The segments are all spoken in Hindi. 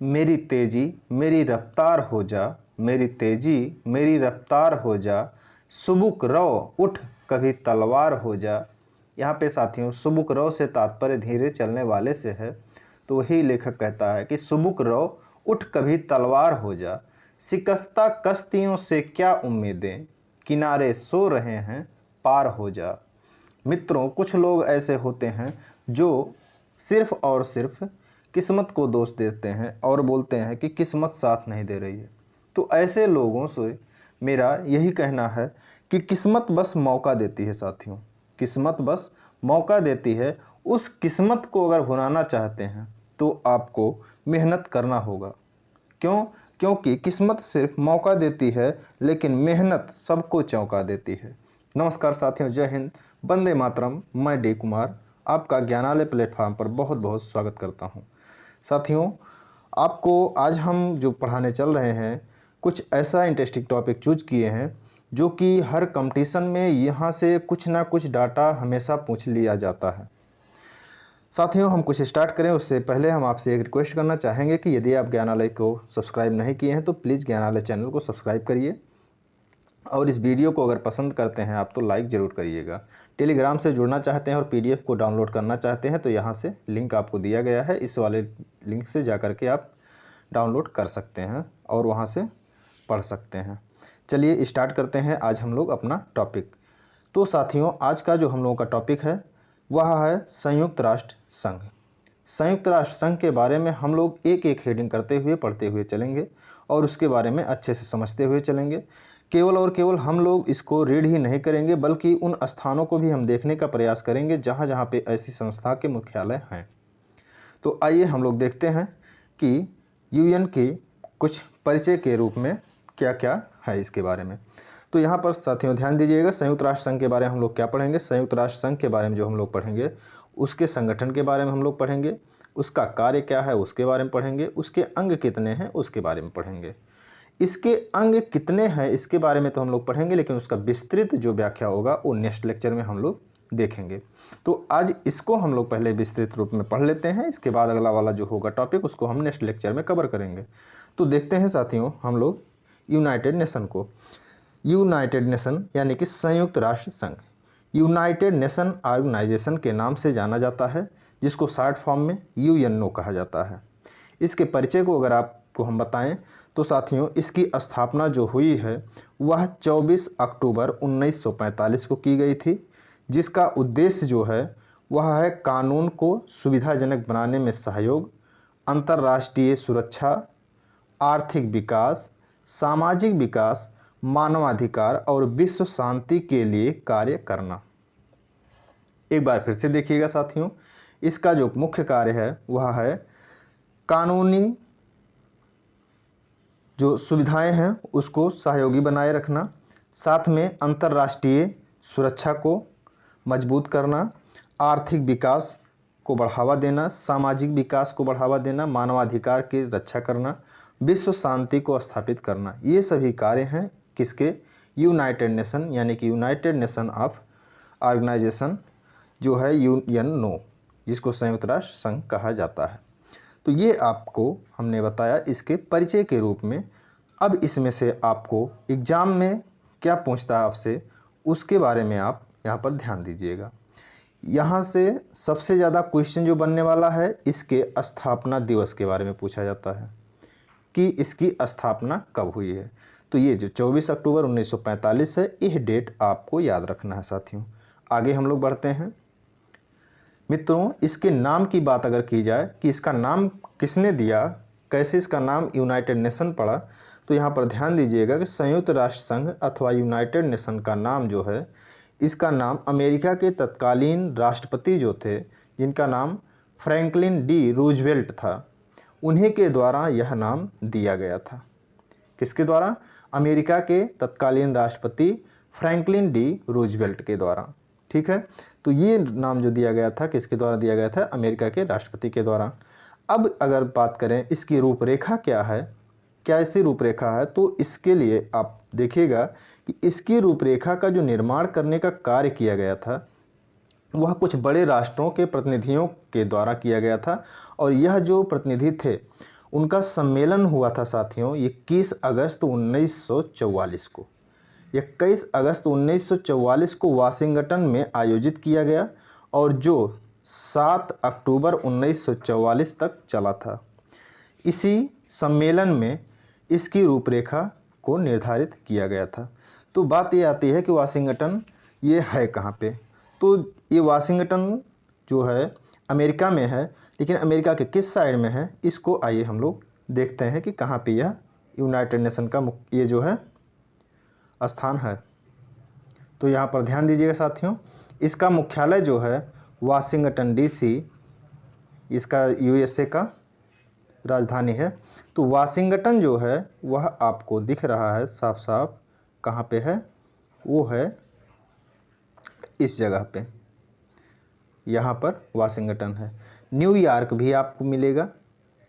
मेरी तेजी मेरी रफ्तार हो जा, मेरी तेजी मेरी रफ्तार हो जा, सुबुक रौ उठ कभी तलवार हो जा। यहाँ पे साथियों सुबुक रौ से तात्पर्य धीरे चलने वाले से है। तो वही लेखक कहता है कि सुबुक रौ उठ कभी तलवार हो जा, शिकस्ता कश्तियों से क्या उम्मीदें, किनारे सो रहे हैं पार हो जा। मित्रों, कुछ लोग ऐसे होते हैं जो सिर्फ और सिर्फ किस्मत को दोष देते हैं और बोलते हैं कि किस्मत साथ नहीं दे रही है। तो ऐसे लोगों से मेरा यही कहना है कि किस्मत बस मौका देती है साथियों, किस्मत बस मौका देती है। उस किस्मत को अगर भुनाना चाहते हैं तो आपको मेहनत करना होगा। क्यों? क्योंकि किस्मत सिर्फ मौका देती है लेकिन मेहनत सबको चौंका देती है। नमस्कार साथियों, जय हिंद, वंदे मातरम। मैं डी कुमार आपका ज्ञानालय प्लेटफॉर्म पर बहुत बहुत स्वागत करता हूं। साथियों, आपको आज हम जो पढ़ाने चल रहे हैं कुछ ऐसा इंटरेस्टिंग टॉपिक चूज किए हैं जो कि हर कंपटीशन में यहाँ से कुछ ना कुछ डाटा हमेशा पूछ लिया जाता है। साथियों, हम कुछ स्टार्ट करें उससे पहले हम आपसे एक रिक्वेस्ट करना चाहेंगे कि यदि आप ज्ञानालय को सब्सक्राइब नहीं किए हैं तो प्लीज़ ज्ञानालय चैनल को सब्सक्राइब करिए और इस वीडियो को अगर पसंद करते हैं आप तो लाइक ज़रूर करिएगा। टेलीग्राम से जुड़ना चाहते हैं और पीडीएफ को डाउनलोड करना चाहते हैं तो यहाँ से लिंक आपको दिया गया है, इस वाले लिंक से जा कर के आप डाउनलोड कर सकते हैं और वहाँ से पढ़ सकते हैं। चलिए स्टार्ट करते हैं आज हम लोग अपना टॉपिक। तो साथियों, आज का जो हम लोगों का टॉपिक है वह है संयुक्त राष्ट्र संघ। संयुक्त राष्ट्र संघ के बारे में हम लोग एक एक हेडिंग करते हुए पढ़ते हुए चलेंगे और उसके बारे में अच्छे से समझते हुए चलेंगे। केवल और केवल हम लोग इसको रीड ही नहीं करेंगे बल्कि उन स्थानों को भी हम देखने का प्रयास करेंगे जहाँ जहाँ पे ऐसी संस्था के मुख्यालय हैं। तो आइए हम लोग देखते हैं कि यूएन की कुछ परिचय के रूप में क्या क्या है इसके बारे में। तो यहाँ पर साथियों ध्यान दीजिएगा, संयुक्त राष्ट्र संघ के बारे में हम लोग क्या पढ़ेंगे। संयुक्त राष्ट्र संघ के बारे में जो हम लोग पढ़ेंगे उसके संगठन के बारे में हम लोग पढ़ेंगे, उसका कार्य क्या है उसके बारे में पढ़ेंगे, उसके अंग कितने हैं उसके बारे में पढ़ेंगे। इसके अंग कितने हैं इसके बारे में तो हम लोग पढ़ेंगे लेकिन उसका विस्तृत जो व्याख्या होगा वो नेक्स्ट लेक्चर में हम लोग देखेंगे। तो आज इसको हम लोग पहले विस्तृत रूप में पढ़ लेते हैं, इसके बाद अगला वाला जो होगा टॉपिक उसको हम नेक्स्ट लेक्चर में कवर करेंगे। तो देखते हैं साथियों हम लोग यूनाइटेड नेशन को। यूनाइटेड नेशन यानी कि संयुक्त राष्ट्र संघ यूनाइटेड नेशन ऑर्गेनाइजेशन के नाम से जाना जाता है, जिसको शॉर्ट फॉर्म में यूएनओ कहा जाता है। इसके परिचय को अगर आपको हम बताएं तो साथियों इसकी स्थापना जो हुई है वह 24 अक्टूबर 1945 को की गई थी, जिसका उद्देश्य जो है वह है कानून को सुविधाजनक बनाने में सहयोग, अंतर्राष्ट्रीय सुरक्षा, आर्थिक विकास, सामाजिक विकास, मानवाधिकार और विश्व शांति के लिए कार्य करना। एक बार फिर से देखिएगा साथियों, इसका जो मुख्य कार्य है वह है कानूनी जो सुविधाएं हैं उसको सहयोगी बनाए रखना, साथ में अंतर्राष्ट्रीय सुरक्षा को मजबूत करना, आर्थिक विकास को बढ़ावा देना, सामाजिक विकास को बढ़ावा देना, मानवाधिकार की रक्षा करना, विश्व शांति को स्थापित करना। ये सभी कार्य हैं किसके? यूनाइटेड नेशन यानी कि यूनाइटेड नेशन ऑफ ऑर्गेनाइजेशन जो है यूएनओ, जिसको संयुक्त राष्ट्र संघ कहा जाता है। तो ये आपको हमने बताया इसके परिचय के रूप में। अब इसमें से आपको एग्ज़ाम में क्या पूछता है आपसे उसके बारे में आप यहाँ पर ध्यान दीजिएगा। यहाँ से सबसे ज़्यादा क्वेश्चन जो बनने वाला है इसके स्थापना दिवस के बारे में पूछा जाता है कि इसकी स्थापना कब हुई है। तो ये जो 24 अक्टूबर 1945 है, यह डेट आपको याद रखना है साथियों। आगे हम लोग बढ़ते हैं। मित्रों, इसके नाम की बात अगर की जाए कि इसका नाम किसने दिया, कैसे इसका नाम यूनाइटेड नेशन पड़ा, तो यहाँ पर ध्यान दीजिएगा कि संयुक्त राष्ट्र संघ अथवा यूनाइटेड नेशन का नाम जो है इसका नाम अमेरिका के तत्कालीन राष्ट्रपति जो थे जिनका नाम फ्रैंकलिन डी रूजवेल्ट था, उन्हीं के द्वारा यह नाम दिया गया था। किसके द्वारा? अमेरिका के तत्कालीन राष्ट्रपति फ्रैंकलिन डी रूजवेल्ट के द्वारा। ठीक है, तो ये नाम जो दिया गया था किसके द्वारा दिया गया था? अमेरिका के राष्ट्रपति के द्वारा। अब अगर बात करें इसकी रूपरेखा क्या है, क्या ऐसी रूपरेखा है, तो इसके लिए आप देखिएगा कि इसकी रूपरेखा का जो निर्माण करने का कार्य किया गया था वह कुछ बड़े राष्ट्रों के प्रतिनिधियों के द्वारा किया गया था और यह जो प्रतिनिधि थे उनका सम्मेलन हुआ था साथियों 21 अगस्त 1944 को। 21 अगस्त 1944 को वाशिंगटन में आयोजित किया गया और जो 7 अक्टूबर 1944 तक चला था। इसी सम्मेलन में इसकी रूपरेखा को निर्धारित किया गया था। तो बात ये आती है कि वाशिंगटन ये है कहाँ पे? तो ये वाशिंगटन जो है अमेरिका में है, लेकिन अमेरिका के किस साइड में है इसको आइए हम लोग देखते हैं कि कहाँ पे यह यूनाइटेड नेशन का ये जो है स्थान है। तो यहाँ पर ध्यान दीजिएगा साथियों, इसका मुख्यालय जो है वाशिंगटन डीसी, इसका यूएसए का राजधानी है। तो वाशिंगटन जो है वह आपको दिख रहा है साफ साफ, कहाँ पे है? वो है इस जगह पे, यहाँ पर वाशिंगटन है। न्यूयॉर्क भी आपको मिलेगा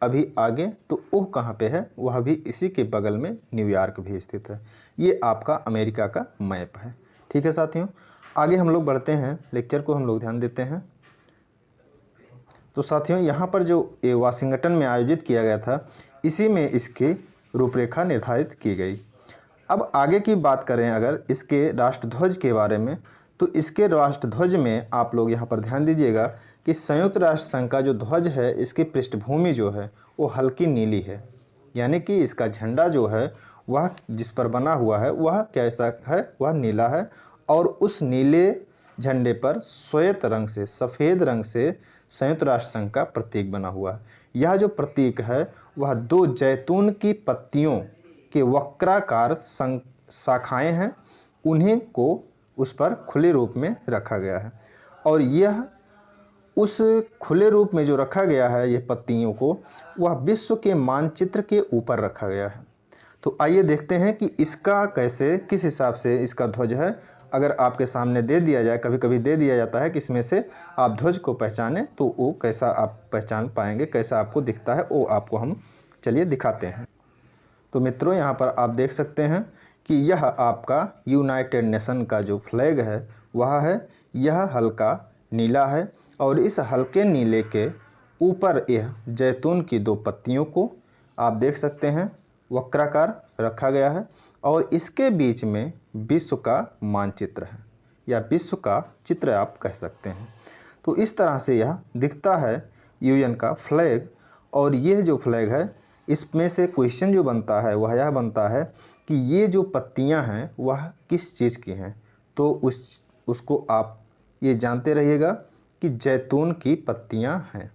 अभी आगे, तो वो कहाँ पे है? वह भी इसी के बगल में न्यूयॉर्क भी स्थित है। ये आपका अमेरिका का मैप है। ठीक है साथियों, आगे हम लोग बढ़ते हैं, लेक्चर को हम लोग ध्यान देते हैं। तो साथियों यहाँ पर जो ये वाशिंगटन में आयोजित किया गया था, इसी में इसकी रूपरेखा निर्धारित की गई। अब आगे की बात करें अगर इसके राष्ट्रध्वज के बारे में, तो इसके राष्ट्रध्वज में आप लोग यहाँ पर ध्यान दीजिएगा कि संयुक्त राष्ट्र संघ का जो ध्वज है, इसकी पृष्ठभूमि जो है वो हल्की नीली है, यानी कि इसका झंडा जो है वह जिस पर बना हुआ है वह कैसा है? वह नीला है। और उस नीले झंडे पर श्वेत रंग से, सफ़ेद रंग से संयुक्त राष्ट्र संघ का प्रतीक बना हुआ है। यह जो प्रतीक है वह 2 जैतून की पत्तियों के वक्राकार शाखाएं हैं, उन्हीं को उस पर खुले रूप में रखा गया है। और यह उस खुले रूप में जो रखा गया है ये पत्तियों को, वह विश्व के मानचित्र के ऊपर रखा गया है। तो आइए देखते हैं कि इसका कैसे, किस हिसाब से इसका ध्वज है। अगर आपके सामने दे दिया जाए, कभी कभी दे दिया जाता है कि इसमें से आप ध्वज को पहचानें, तो वो कैसा आप पहचान पाएंगे, कैसा आपको दिखता है, वो आपको हम चलिए दिखाते हैं। तो मित्रों यहाँ पर आप देख सकते हैं कि यह आपका यूनाइटेड नेशन का जो फ्लैग है वह है। यह हल्का नीला है और इस हल्के नीले के ऊपर यह जैतून की 2 पत्तियों को आप देख सकते हैं वक्राकार रखा गया है। और इसके बीच में विश्व का मानचित्र है, या विश्व का चित्र आप कह सकते हैं। तो इस तरह से यह दिखता है यूएन का फ्लैग। और यह जो फ्लैग है, इसमें से क्वेश्चन जो बनता है वह यह बनता है कि ये जो पत्तियां हैं वह किस चीज़ की हैं। तो उसको आप ये जानते रहिएगा कि जैतून की पत्तियां हैं।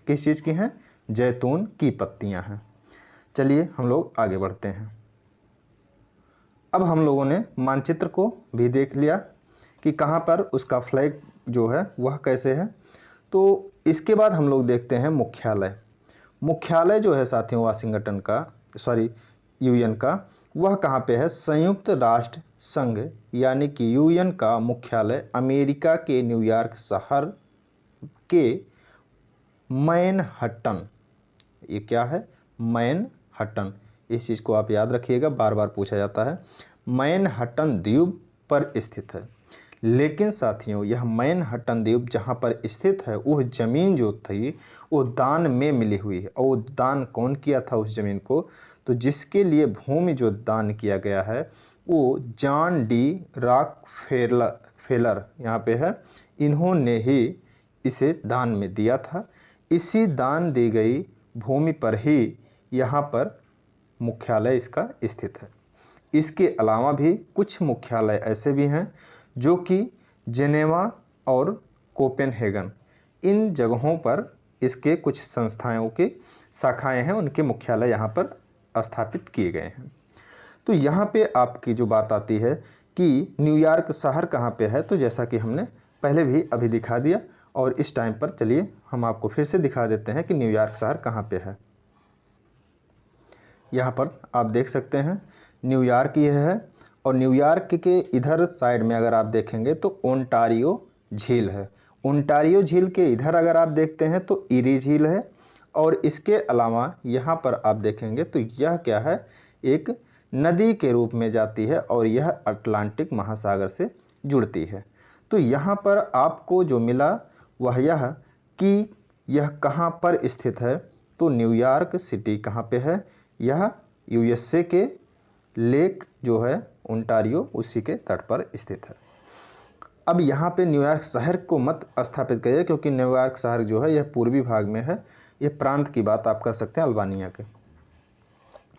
किस चीज़ की हैं? जैतून की पत्तियां हैं। चलिए हम लोग आगे बढ़ते हैं। अब हम लोगों ने मानचित्र को भी देख लिया कि कहाँ पर उसका फ्लैग जो है वह कैसे है। तो इसके बाद हम लोग देखते हैं मुख्यालय। मुख्यालय जो है साथियों वाशिंगटन का, यूएन का, वह कहाँ पे है? संयुक्त राष्ट्र संघ यानी कि यूएन का मुख्यालय अमेरिका के न्यूयॉर्क शहर के मैनहट्टन, ये क्या है? मैनहट्टन। इस चीज़ को आप याद रखिएगा, बार बार पूछा जाता है। मैनहट्टन द्वीप पर स्थित है। लेकिन साथियों यह मैनहट्टन द्वीप जहाँ पर स्थित है, वह ज़मीन जो थी वो दान में मिली हुई है। और वो दान कौन किया था उस ज़मीन को? तो जिसके लिए भूमि जो दान किया गया है वो जॉन डी रॉकफेलर यहाँ पे है, इन्होंने ही इसे दान में दिया था। इसी दान दी गई भूमि पर ही यहाँ पर मुख्यालय इसका स्थित है। इसके अलावा भी कुछ मुख्यालय ऐसे भी हैं जो कि जेनेवा और कोपेनहेगन, इन जगहों पर इसके कुछ संस्थाओं की शाखाएं हैं, उनके मुख्यालय यहाँ पर स्थापित किए गए हैं। तो यहाँ पे आपकी जो बात आती है कि न्यूयॉर्क शहर कहाँ पे है, तो जैसा कि हमने पहले भी अभी दिखा दिया, और इस टाइम पर चलिए हम आपको फिर से दिखा देते हैं कि न्यूयॉर्क शहर कहाँ पे है। यहाँ पर आप देख सकते हैं न्यूयॉर्क ये है, और न्यूयॉर्क के इधर साइड में अगर आप देखेंगे तो ओंटारियो झील है। ओंटारियो झील के इधर अगर आप देखते हैं तो ईरी झील है। और इसके अलावा यहाँ पर आप देखेंगे तो यह क्या है? एक नदी के रूप में जाती है और यह अटलांटिक महासागर से जुड़ती है। तो यहाँ पर आपको जो मिला वह यह कि यह कहाँ पर स्थित है, तो न्यूयॉर्क सिटी कहाँ पे है? यह यूएसए के लेक जो है ओंटारियो उसी के तट पर स्थित है। अब यहाँ पे न्यूयॉर्क शहर को मत स्थापित करिए क्योंकि न्यूयॉर्क शहर जो है यह पूर्वी भाग में है। ये प्रांत की बात आप कर सकते हैं अल्बानिया के।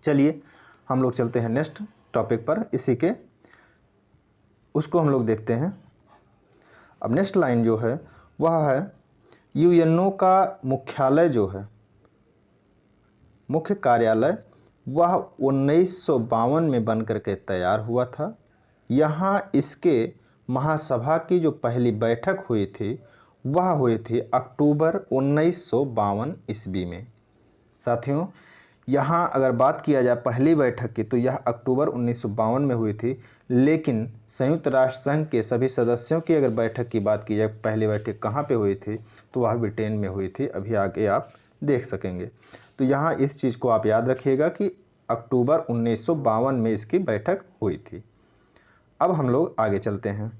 चलिए हम लोग चलते हैं नेक्स्ट टॉपिक पर, इसी के उसको हम लोग देखते हैं। अब नेक्स्ट लाइन जो है वह है यूएनओ का मुख्यालय जो है, मुख्य कार्यालय, वह 1952 में बन करके तैयार हुआ था। यहाँ इसके महासभा की जो पहली बैठक हुई थी वह हुई थी अक्टूबर 1952 ईस्वी में। साथियों यहाँ अगर बात किया जाए पहली बैठक की तो यह अक्टूबर 1952 में हुई थी, लेकिन संयुक्त राष्ट्र संघ के सभी सदस्यों की अगर बैठक की बात की जाए पहली बैठक कहाँ पे हुई थी तो वह ब्रिटेन में हुई थी। अभी आगे आप देख सकेंगे। तो यहाँ इस चीज़ को आप याद रखिएगा कि अक्टूबर 1952 में इसकी बैठक हुई थी। अब हम लोग आगे चलते हैं,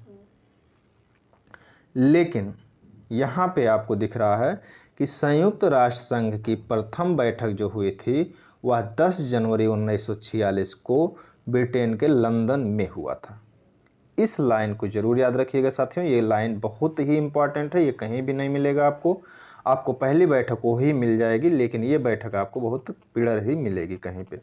लेकिन यहाँ पे आपको दिख रहा है कि संयुक्त राष्ट्र संघ की प्रथम बैठक जो हुई थी वह 10 जनवरी 1946 को ब्रिटेन के लंदन में हुआ था। इस लाइन को जरूर याद रखिएगा साथियों, ये लाइन बहुत ही इंपॉर्टेंट है, ये कहीं भी नहीं मिलेगा आपको पहली बैठक वो ही मिल जाएगी, लेकिन ये बैठक आपको बहुत पिड़र ही मिलेगी कहीं पे।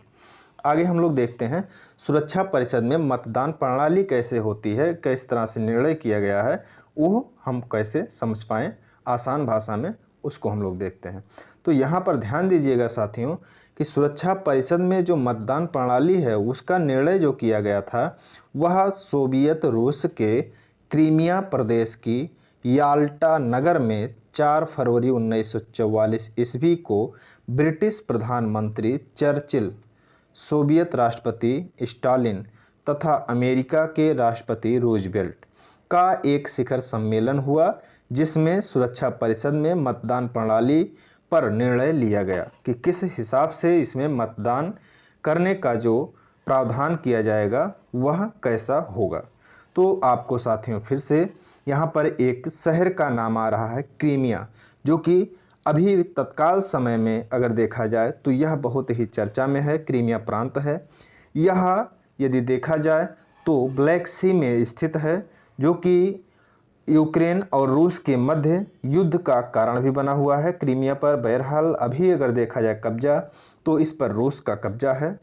आगे हम लोग देखते हैं सुरक्षा परिषद में मतदान प्रणाली कैसे होती है, किस तरह से निर्णय किया गया है, वो हम कैसे समझ पाएँ आसान भाषा में, उसको हम लोग देखते हैं। तो यहाँ पर ध्यान दीजिएगा साथियों कि सुरक्षा परिषद में जो मतदान प्रणाली है उसका निर्णय जो किया गया था वह सोवियत रूस के क्रीमिया प्रदेश की याल्टा नगर में 4 फरवरी 1944 ईस्वी को ब्रिटिश प्रधानमंत्री चर्चिल, सोवियत राष्ट्रपति स्टालिन तथा अमेरिका के राष्ट्रपति रूजवेल्ट का एक शिखर सम्मेलन हुआ, जिसमें सुरक्षा परिषद में मतदान प्रणाली पर निर्णय लिया गया कि किस हिसाब से इसमें मतदान करने का जो प्रावधान किया जाएगा वह कैसा होगा। तो आपको साथियों फिर से यहाँ पर एक शहर का नाम आ रहा है क्रीमिया, जो कि अभी तत्काल समय में अगर देखा जाए तो यह बहुत ही चर्चा में है। क्रीमिया प्रांत है, यह यदि देखा जाए तो ब्लैक सी में स्थित है, जो कि यूक्रेन और रूस के मध्य युद्ध का कारण भी बना हुआ है क्रीमिया पर। बहरहाल अभी अगर देखा जाए कब्जा तो इस पर रूस का कब्जा है,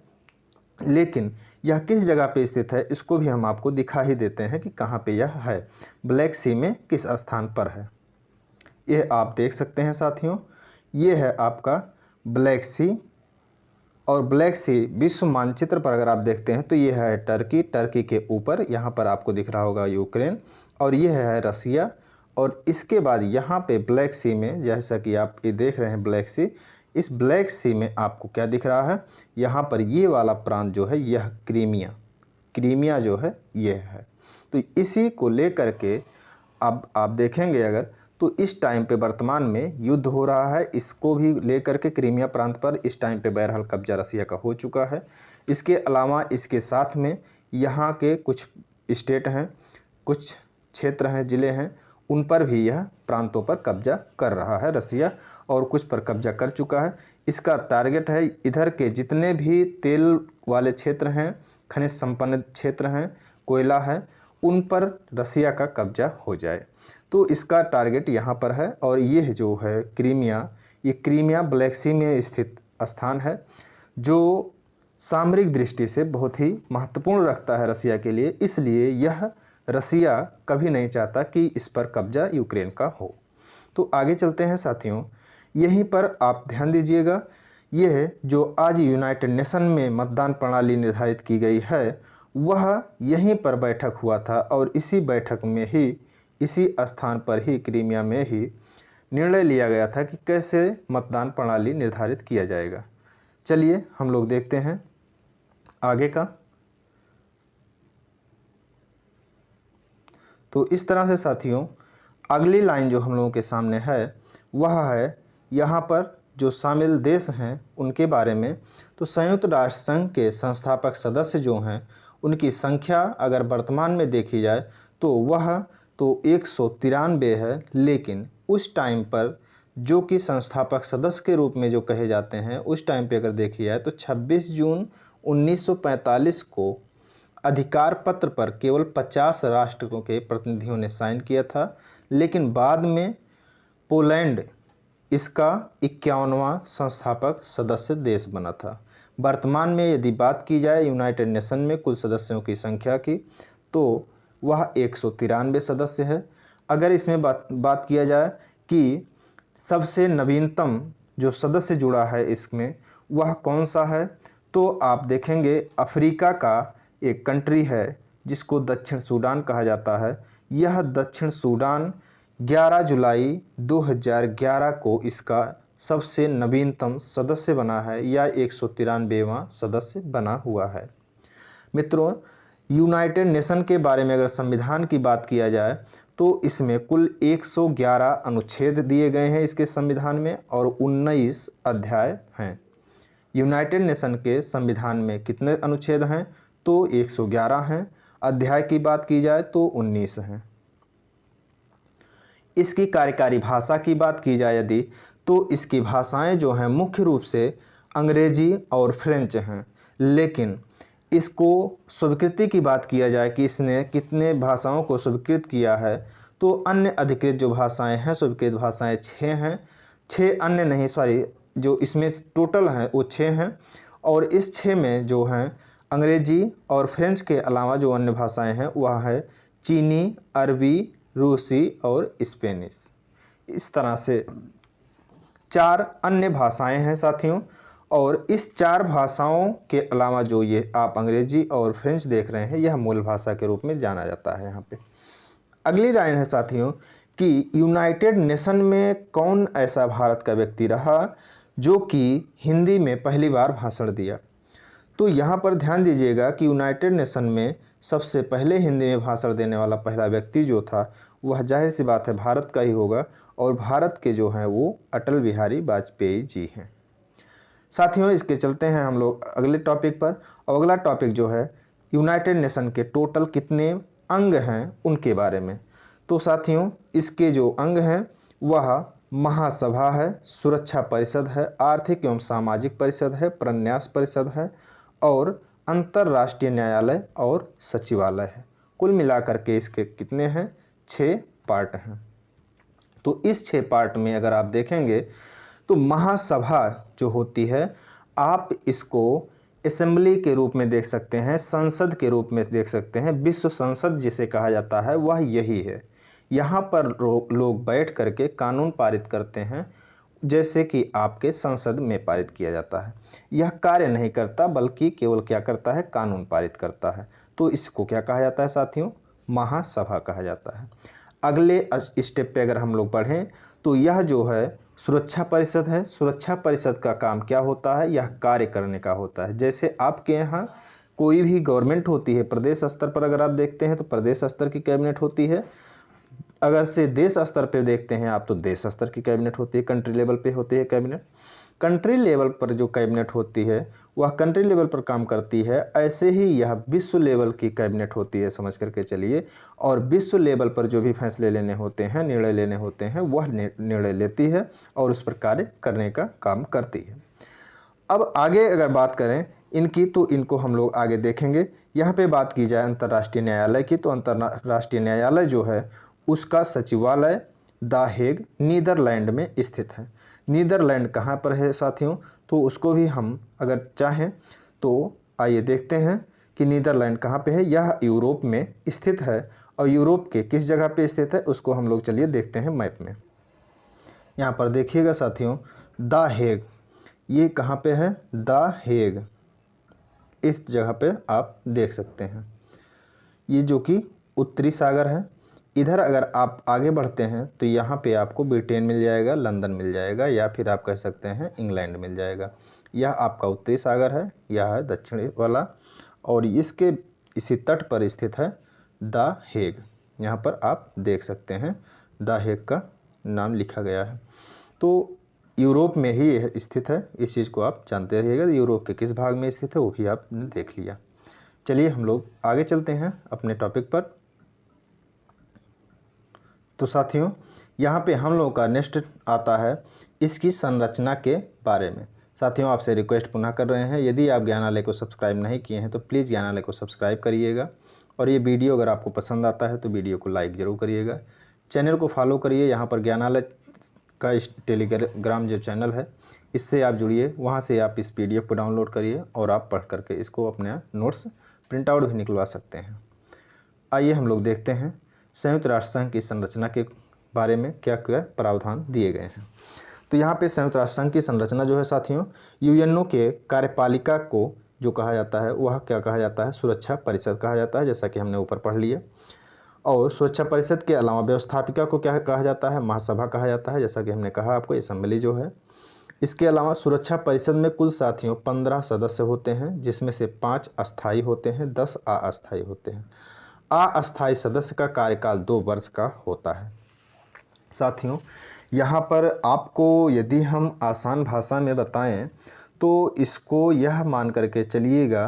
लेकिन यह किस जगह पे स्थित है इसको भी हम आपको दिखा ही देते हैं कि कहाँ पे यह है, ब्लैक सी में किस स्थान पर है। यह आप देख सकते हैं साथियों, ये है आपका ब्लैक सी, और ब्लैक सी विश्व मानचित्र पर अगर आप देखते हैं तो ये है टर्की, टर्की के ऊपर यहाँ पर आपको दिख रहा होगा यूक्रेन, और ये है रसिया, और इसके बाद यहाँ पे ब्लैक सी में जैसा कि आप ये देख रहे हैं ब्लैक सी, इस ब्लैक सी में आपको क्या दिख रहा है, यहाँ पर ये वाला प्रांत जो है यह क्रीमिया, क्रीमिया जो है ये है। तो इसी को लेकर के अब आप देखेंगे अगर तो इस टाइम पे वर्तमान में युद्ध हो रहा है, इसको भी लेकर के क्रीमिया प्रांत पर इस टाइम पे बहरहाल कब्जा रसिया का हो चुका है। इसके अलावा इसके साथ में यहाँ के कुछ स्टेट हैं, कुछ क्षेत्र हैं, ज़िले हैं, उन पर भी यह प्रांतों पर कब्जा कर रहा है रसिया, और कुछ पर कब्जा कर चुका है। इसका टारगेट है इधर के जितने भी तेल वाले क्षेत्र हैं, खनिज संपन्न क्षेत्र हैं, कोयला है, उन पर रसिया का कब्जा हो जाए। तो इसका टारगेट यहाँ पर है, और ये जो है क्रीमिया, ये क्रीमिया ब्लैक सी में स्थित स्थान है जो सामरिक दृष्टि से बहुत ही महत्वपूर्ण रखता है रसिया के लिए, इसलिए यह रसिया कभी नहीं चाहता कि इस पर कब्जा यूक्रेन का हो। तो आगे चलते हैं साथियों, यहीं पर आप ध्यान दीजिएगा, यह जो आज यूनाइटेड नेशन में मतदान प्रणाली निर्धारित की गई है वह यहीं पर बैठक हुआ था, और इसी बैठक में ही, इसी स्थान पर ही, क्रीमिया में ही निर्णय लिया गया था कि कैसे मतदान प्रणाली निर्धारित किया जाएगा। चलिए हम लोग देखते हैं आगे का। तो इस तरह से साथियों अगली लाइन जो हम लोगों के सामने है वह है यहाँ पर जो शामिल देश हैं उनके बारे में। तो संयुक्त राष्ट्र संघ के संस्थापक सदस्य जो हैं उनकी संख्या अगर वर्तमान में देखी जाए तो वह तो 193 है, लेकिन उस टाइम पर जो कि संस्थापक सदस्य के रूप में जो कहे जाते हैं, उस टाइम पे अगर देखी जाए तो 26 जून 1945 को अधिकार पत्र पर केवल 50 राष्ट्रों के प्रतिनिधियों ने साइन किया था, लेकिन बाद में पोलैंड इसका 51वां संस्थापक सदस्य देश बना था। वर्तमान में यदि बात की जाए यूनाइटेड नेशन में कुल सदस्यों की संख्या की, तो वह 193 सदस्य है। अगर इसमें बात किया जाए कि सबसे नवीनतम जो सदस्य जुड़ा है इसमें, वह कौन सा है, तो आप देखेंगे अफ्रीका का एक कंट्री है जिसको दक्षिण सूडान कहा जाता है। यह दक्षिण सूडान 11 जुलाई 2011 को इसका सबसे नवीनतम सदस्य बना है या 193वां सदस्य बना हुआ है। मित्रों, यूनाइटेड नेशन के बारे में अगर संविधान की बात किया जाए तो इसमें कुल 111 अनुच्छेद दिए गए हैं इसके संविधान में और 19 अध्याय हैं। यूनाइटेड नेशन के संविधान में कितने अनुच्छेद हैं, तो 111 हैं। अध्याय की बात की जाए तो 19 हैं। इसकी कार्यकारी भाषा की बात की जाए यदि, तो इसकी भाषाएं जो हैं मुख्य रूप से अंग्रेजी और फ्रेंच हैं, लेकिन इसको स्वीकृति की बात किया जाए कि इसने कितने भाषाओं को स्वीकृत किया है, तो अन्य अधिकृत जो भाषाएं हैं, स्वीकृत भाषाएं 6 हैं। 6 अन्य नहीं, सॉरी, जो इसमें टोटल हैं वो 6 हैं। और इस 6 में जो हैं अंग्रेजी और फ्रेंच के अलावा जो अन्य भाषाएं हैं वह है चीनी, अरबी, रूसी और स्पेनिश। इस तरह से 4 अन्य भाषाएं हैं साथियों। और इस 4 भाषाओं के अलावा जो ये आप अंग्रेजी और फ्रेंच देख रहे हैं, यह मूल भाषा के रूप में जाना जाता है। यहाँ पे अगली लाइन है साथियों कि यूनाइटेड नेशन में कौन ऐसा भारत का व्यक्ति रहा जो कि हिंदी में पहली बार भाषण दिया। तो यहाँ पर ध्यान दीजिएगा कि यूनाइटेड नेशन में सबसे पहले हिंदी में भाषण देने वाला पहला व्यक्ति जो था, वह जाहिर सी बात है भारत का ही होगा, और भारत के जो हैं वो अटल बिहारी वाजपेयी जी हैं। साथियों, इसके चलते हैं हम लोग अगले टॉपिक पर। और अगला टॉपिक जो है यूनाइटेड नेशन के टोटल कितने अंग हैं उनके बारे में। तो साथियों, इसके जो अंग हैं वह महासभा है, सुरक्षा परिषद है, आर्थिक एवं सामाजिक परिषद है, प्रन्यास परिषद है और अंतर्राष्ट्रीय न्यायालय और सचिवालय है। कुल मिलाकर के इसके कितने हैं, 6 पार्ट हैं। तो इस 6 पार्ट में अगर आप देखेंगे तो महासभा जो होती है, आप इसको असेंबली के रूप में देख सकते हैं, संसद के रूप में देख सकते हैं। विश्व संसद जिसे कहा जाता है वह यही है। यहाँ पर लोग बैठ करके कानून पारित करते हैं, जैसे कि आपके संसद में पारित किया जाता है। यह कार्य नहीं करता बल्कि केवल क्या करता है, कानून पारित करता है। तो इसको क्या कहा जाता है साथियों, महासभा कहा जाता है। अगले स्टेप पे अगर हम लोग बढ़ें तो यह जो है सुरक्षा परिषद है। सुरक्षा परिषद का काम क्या होता है, यह कार्य करने का होता है। जैसे आपके यहाँ कोई भी गवर्नमेंट होती है, प्रदेश स्तर पर अगर आप देखते हैं तो प्रदेश स्तर की कैबिनेट होती है। अगर से देश स्तर पे देखते हैं आप तो देश स्तर की कैबिनेट होती है, कंट्री लेवल पे होती है कैबिनेट। कंट्री लेवल पर जो कैबिनेट होती है वह कंट्री लेवल पर काम करती है। ऐसे ही यह विश्व लेवल की कैबिनेट होती है, समझ करके चलिए। और विश्व लेवल पर जो भी फैसले लेने होते हैं, निर्णय लेने होते हैं, वह निर्णय लेती है और उस पर कार्य करने का काम करती है। अब आगे अगर बात करें इनकी, तो इनको हम लोग आगे देखेंगे। यहाँ पे बात की जाए अंतर्राष्ट्रीय न्यायालय की, तो अंतर्राष्ट्रीय न्यायालय जो है उसका सचिवालय द हेग नीदरलैंड में स्थित है। नीदरलैंड कहाँ पर है साथियों, तो उसको भी हम अगर चाहें तो आइए देखते हैं कि नीदरलैंड कहाँ पे है। यह यूरोप में स्थित है और यूरोप के किस जगह पे स्थित है उसको हम लोग चलिए देखते हैं मैप में। यहाँ पर देखिएगा साथियों, द हेग, ये कहाँ पे है, द हेग, इस जगह पे आप देख सकते हैं। ये जो कि उत्तरी सागर है। इधर अगर आप आगे बढ़ते हैं तो यहाँ पे आपको ब्रिटेन मिल जाएगा, लंदन मिल जाएगा, या फिर आप कह सकते हैं इंग्लैंड मिल जाएगा। यह आपका उत्तरी सागर है, यह है दक्षिणी वाला, और इसके इसी तट पर स्थित है द हेग। यहाँ पर आप देख सकते हैं द हेग का नाम लिखा गया है। तो यूरोप में ही यह स्थित है, इस चीज़ को आप जानते रहिएगा। यूरोप के किस भाग में स्थित है वो भी आपने देख लिया। चलिए हम लोग आगे चलते हैं अपने टॉपिक पर। तो साथियों, यहाँ पे हम लोगों का नेक्स्ट आता है इसकी संरचना के बारे में। साथियों, आपसे रिक्वेस्ट पुनः कर रहे हैं, यदि आप ज्ञानालय को सब्सक्राइब नहीं किए हैं तो प्लीज़ ज्ञानालय को सब्सक्राइब करिएगा, और ये वीडियो अगर आपको पसंद आता है तो वीडियो को लाइक ज़रूर करिएगा। चैनल को फॉलो करिए, यहाँ पर ज्ञानालय का इस टेलीग्राम जो चैनल है इससे आप जुड़िए, वहाँ से आप इस PDF को डाउनलोड करिए और आप पढ़ करके इसको अपने नोट्स प्रिंट आउट भी निकलवा सकते हैं। आइए हम लोग देखते हैं संयुक्त राष्ट्र संघ की संरचना के बारे में क्या क्या प्रावधान दिए गए हैं। तो यहाँ पे संयुक्त राष्ट्र संघ की संरचना जो है साथियों, UNO के कार्यपालिका को जो कहा जाता है वह क्या कहा जाता है, सुरक्षा परिषद कहा जाता है, जैसा कि हमने ऊपर पढ़ लिया। और सुरक्षा परिषद के अलावा व्यवस्थापिका को क्या कहा जाता है, महासभा कहा जाता है, जैसा कि हमने कहा आपको, असेंबली जो है। इसके अलावा सुरक्षा परिषद में कुल साथियों 15 सदस्य होते हैं, जिसमें से 5 अस्थायी होते हैं, 10 अस्थायी होते हैं। अस्थायी सदस्य का कार्यकाल 2 वर्ष का होता है। साथियों, यहाँ पर आपको यदि हम आसान भाषा में बताएं तो इसको यह मान करके चलिएगा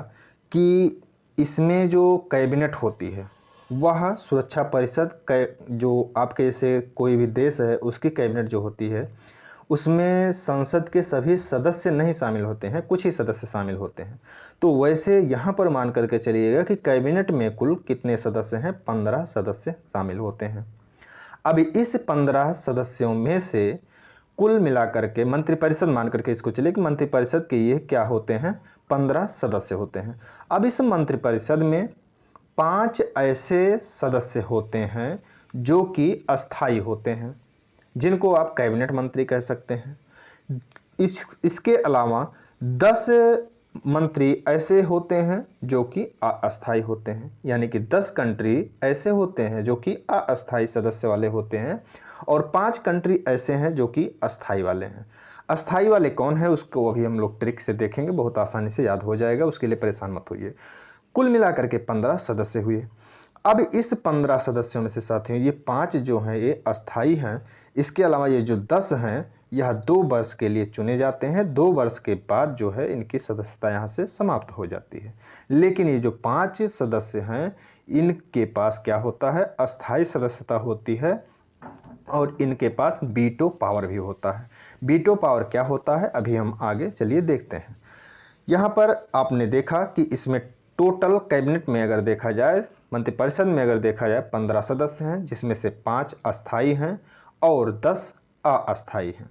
कि इसमें जो कैबिनेट होती है वह सुरक्षा परिषद जो आपके जैसे कोई भी देश है उसकी कैबिनेट जो होती है उसमें संसद के सभी सदस्य नहीं शामिल होते हैं, कुछ ही सदस्य शामिल होते हैं। तो वैसे यहाँ पर मान करके चलिएगा कि कैबिनेट में कुल कितने सदस्य हैं, 15 सदस्य शामिल होते हैं। अब इस 15 सदस्यों में से कुल मिलाकर के मंत्रिपरिषद मान करके इसको चलिए कि मंत्रिपरिषद के ये क्या होते हैं, 15 सदस्य होते हैं। अब इस मंत्रिपरिषद में 5 ऐसे सदस्य होते हैं जो कि अस्थायी होते हैं, जिनको आप कैबिनेट मंत्री कह सकते हैं। इसके अलावा 10 मंत्री ऐसे होते हैं जो कि अस्थायी होते हैं, यानी कि 10 कंट्री ऐसे होते हैं जो कि अस्थायी सदस्य वाले होते हैं, और 5 कंट्री ऐसे हैं जो कि अस्थायी वाले हैं। अस्थायी वाले कौन है उसको अभी हम लोग ट्रिक से देखेंगे, बहुत आसानी से याद हो जाएगा, उसके लिए परेशान मत होइए। कुल मिलाकर के 15 सदस्य हुए। अब इस 15 सदस्यों में से साथियों ये 5 जो हैं ये अस्थायी हैं, इसके अलावा ये जो 10 हैं यह 2 वर्ष के लिए चुने जाते हैं। 2 वर्ष के बाद जो है इनकी सदस्यता यहाँ से समाप्त हो जाती है। लेकिन ये जो 5 सदस्य हैं इनके पास क्या होता है, अस्थायी सदस्यता होती है, और इनके पास वीटो पावर भी होता है। वीटो पावर क्या होता है अभी हम आगे चलिए देखते हैं। यहाँ पर आपने देखा कि इसमें टोटल कैबिनेट में अगर देखा जाए, मंत्रिपरिषद में अगर देखा जाए 15 सदस्य हैं, जिसमें से 5 अस्थायी हैं और 10 अस्थायी हैं।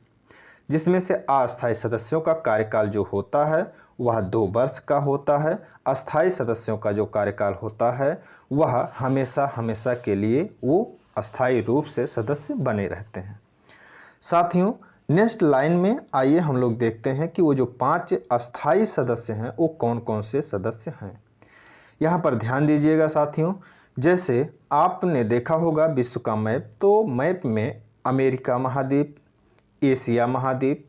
जिसमें से अस्थायी सदस्यों का कार्यकाल जो होता है वह 2 वर्ष का होता है। अस्थायी सदस्यों का जो कार्यकाल होता है वह हमेशा हमेशा के लिए वो अस्थायी रूप से सदस्य बने रहते हैं। साथियों, नेक्स्ट लाइन में आइए हम लोग देखते हैं कि वो जो 5 अस्थायी सदस्य हैं वो कौन कौन से सदस्य हैं। यहाँ पर ध्यान दीजिएगा साथियों, जैसे आपने देखा होगा विश्व का मैप, तो मैप में अमेरिका महाद्वीप, एशिया महाद्वीप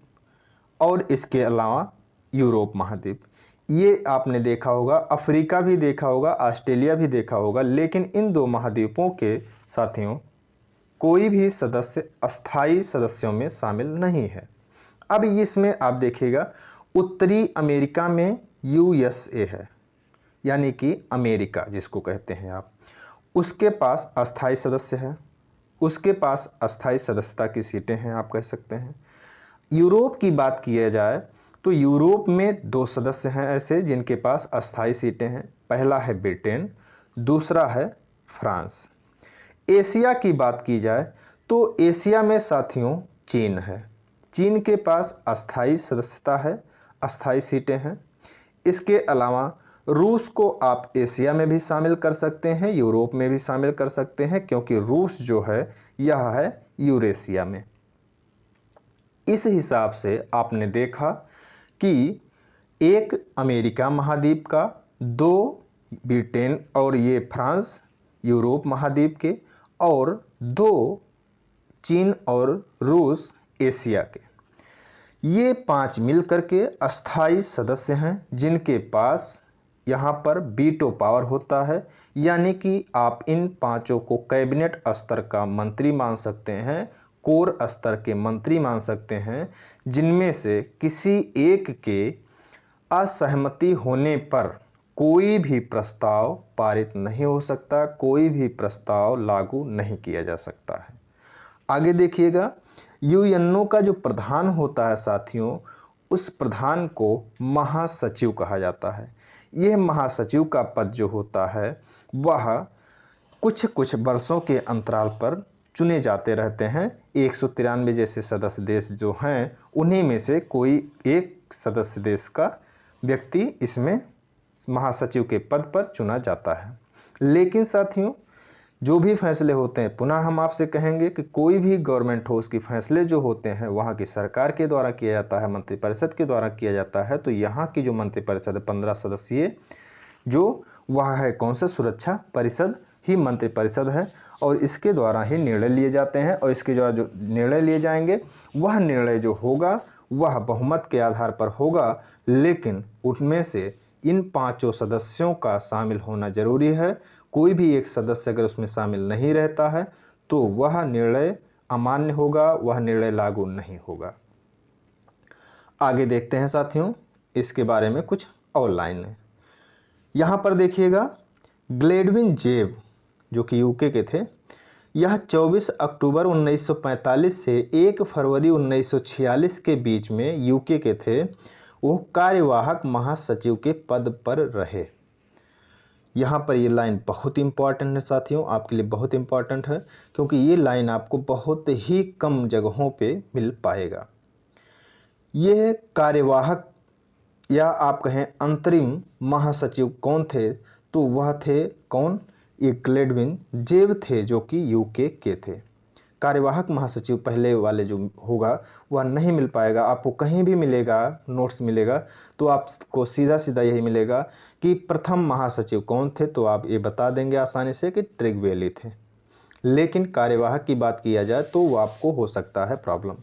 और इसके अलावा यूरोप महाद्वीप, ये आपने देखा होगा। अफ्रीका भी देखा होगा, ऑस्ट्रेलिया भी देखा होगा, लेकिन इन 2 महाद्वीपों के साथियों कोई भी सदस्य अस्थायी सदस्यों में शामिल नहीं है। अब इसमें आप देखिएगा उत्तरी अमेरिका में USA है, यानी कि अमेरिका जिसको कहते हैं आप, उसके पास अस्थायी सदस्य है, उसके पास अस्थायी सदस्यता की सीटें हैं आप कह सकते हैं। यूरोप की बात किया जाए तो यूरोप में 2 सदस्य हैं ऐसे जिनके पास अस्थायी सीटें हैं, पहला है ब्रिटेन, दूसरा है फ्रांस। एशिया की बात की जाए तो एशिया में साथियों चीन है, चीन के पास अस्थायी सदस्यता है, अस्थायी सीटें हैं। इसके अलावा रूस को आप एशिया में भी शामिल कर सकते हैं, यूरोप में भी शामिल कर सकते हैं, क्योंकि रूस जो है यह है यूरेशिया में। इस हिसाब से आपने देखा कि एक अमेरिका महाद्वीप का, 2 ब्रिटेन और ये फ्रांस यूरोप महाद्वीप के, और 2 चीन और रूस एशिया के, ये 5 मिलकर के अस्थायी सदस्य हैं जिनके पास यहाँ पर वीटो पावर होता है। यानी कि आप इन 5 को कैबिनेट स्तर का मंत्री मान सकते हैं, कोर स्तर के मंत्री मान सकते हैं, जिनमें से किसी एक के असहमति होने पर कोई भी प्रस्ताव पारित नहीं हो सकता, कोई भी प्रस्ताव लागू नहीं किया जा सकता है। आगे देखिएगा, यूएनओ का जो प्रधान होता है साथियों, उस प्रधान को महासचिव कहा जाता है। यह महासचिव का पद जो होता है वह कुछ कुछ वर्षों के अंतराल पर चुने जाते रहते हैं। 193 जैसे सदस्य देश जो हैं उन्हीं में से कोई एक सदस्य देश का व्यक्ति इसमें महासचिव के पद पर चुना जाता है। लेकिन साथियों, जो भी फैसले होते हैं, पुनः हम आपसे कहेंगे कि कोई भी गवर्नमेंट हो, उसके फैसले जो होते हैं वहाँ की सरकार के द्वारा किया जाता है, मंत्रिपरिषद के द्वारा किया जाता है। तो यहाँ की जो मंत्रिपरिषद है 15 सदस्यीय, जो वह है कौन सा, सुरक्षा परिषद ही मंत्रिपरिषद है, और इसके द्वारा ही निर्णय लिए जाते हैं। और इसके जो निर्णय लिए जाएंगे वह निर्णय जो होगा वह बहुमत के आधार पर होगा, लेकिन उनमें से इन 5 सदस्यों का शामिल होना जरूरी है। कोई भी एक सदस्य अगर उसमें शामिल नहीं रहता है तो वह निर्णय अमान्य होगा, वह निर्णय लागू नहीं होगा। आगे देखते हैं साथियों, इसके बारे में कुछ और लाइनें। यहाँ पर देखिएगा, ग्लेडविन जेब जो कि यूके के थे, यह 24 अक्टूबर 1945 से 1 फरवरी 1946 के बीच में यूके के थे। वो कार्यवाहक महासचिव के पद पर रहे। यहाँ पर ये लाइन बहुत इंपॉर्टेंट है साथियों, आपके लिए बहुत इंपॉर्टेंट है, क्योंकि ये लाइन आपको बहुत ही कम जगहों पे मिल पाएगा। ये कार्यवाहक या आप कहें अंतरिम महासचिव कौन थे, तो वह थे कौन, ये ग्लेडविन जेब थे जो कि यूके के थे। कार्यवाहक महासचिव पहले वाले जो होगा वह नहीं मिल पाएगा, आपको कहीं भी मिलेगा, नोट्स मिलेगा तो आपको सीधा सीधा यही मिलेगा कि प्रथम महासचिव कौन थे, तो आप ये बता देंगे आसानी से कि ट्रिगवेली थे। लेकिन कार्यवाहक की बात किया जाए तो वो आपको हो सकता है प्रॉब्लम,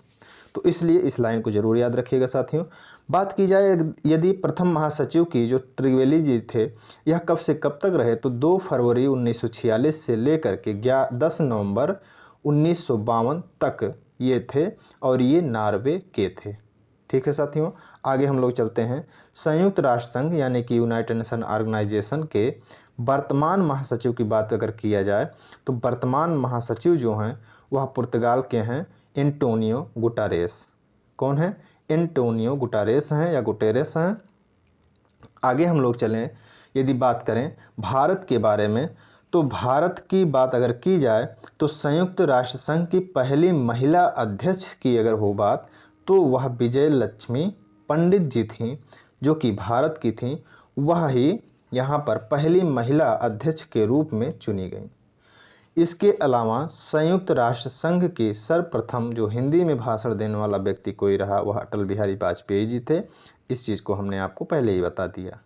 तो इसलिए इस लाइन को जरूर याद रखिएगा साथियों। बात की जाए यदि प्रथम महासचिव की, जो ट्रिगवेली जी थे, यह कब से कब तक रहे, तो 2 फरवरी 1946 से लेकर के 10 नवंबर 1952 तक ये थे, और ये नॉर्वे के थे। ठीक है साथियों, आगे हम लोग चलते हैं। संयुक्त राष्ट्र संघ यानी कि यूनाइटेड नेशन ऑर्गेनाइजेशन के वर्तमान महासचिव की बात अगर किया जाए तो वर्तमान महासचिव जो हैं वह पुर्तगाल के हैं, एंटोनियो गुटारेस। कौन है, एंटोनियो गुटारेस हैं या गुटेरेस हैं। आगे हम लोग चलें, यदि बात करें भारत के बारे में, तो भारत की बात अगर की जाए तो संयुक्त राष्ट्र संघ की पहली महिला अध्यक्ष की अगर हो बात, तो वह विजय लक्ष्मी पंडित जी थीं, जो कि भारत की थीं। वह ही यहाँ पर पहली महिला अध्यक्ष के रूप में चुनी गई। इसके अलावा संयुक्त राष्ट्र संघ के सर्वप्रथम जो हिंदी में भाषण देने वाला व्यक्ति कोई रहा, वह अटल बिहारी वाजपेयी जी थे। इस चीज़ को हमने आपको पहले ही बता दिया।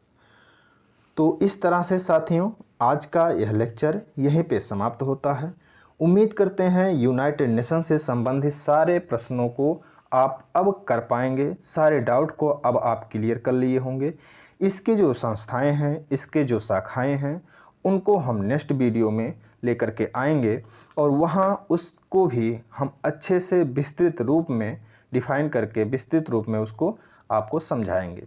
तो इस तरह से साथियों आज का यह लेक्चर यहीं पे समाप्त होता है। उम्मीद करते हैं यूनाइटेड नेशन से संबंधित सारे प्रश्नों को आप अब कर पाएंगे, सारे डाउट को अब आप क्लियर कर लिए होंगे। इसके जो संस्थाएं हैं, इसके जो शाखाएं हैं, उनको हम नेक्स्ट वीडियो में लेकर के आएंगे और वहाँ उसको भी हम अच्छे से विस्तृत रूप में डिफाइन करके विस्तृत रूप में उसको आपको समझाएंगे।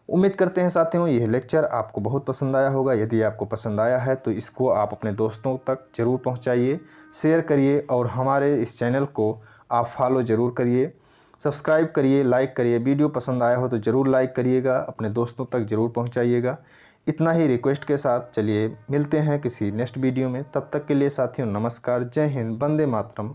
उम्मीद करते हैं साथियों यह लेक्चर आपको बहुत पसंद आया होगा। यदि आपको पसंद आया है तो इसको आप अपने दोस्तों तक ज़रूर पहुंचाइए, शेयर करिए और हमारे इस चैनल को आप फॉलो ज़रूर करिए, सब्सक्राइब करिए, लाइक करिए। वीडियो पसंद आया हो तो ज़रूर लाइक करिएगा, अपने दोस्तों तक ज़रूर पहुंचाइएगा। इतना ही रिक्वेस्ट के साथ चलिए मिलते हैं किसी नेक्स्ट वीडियो में। तब तक के लिए साथियों नमस्कार, जय हिंद, वंदे मातरम।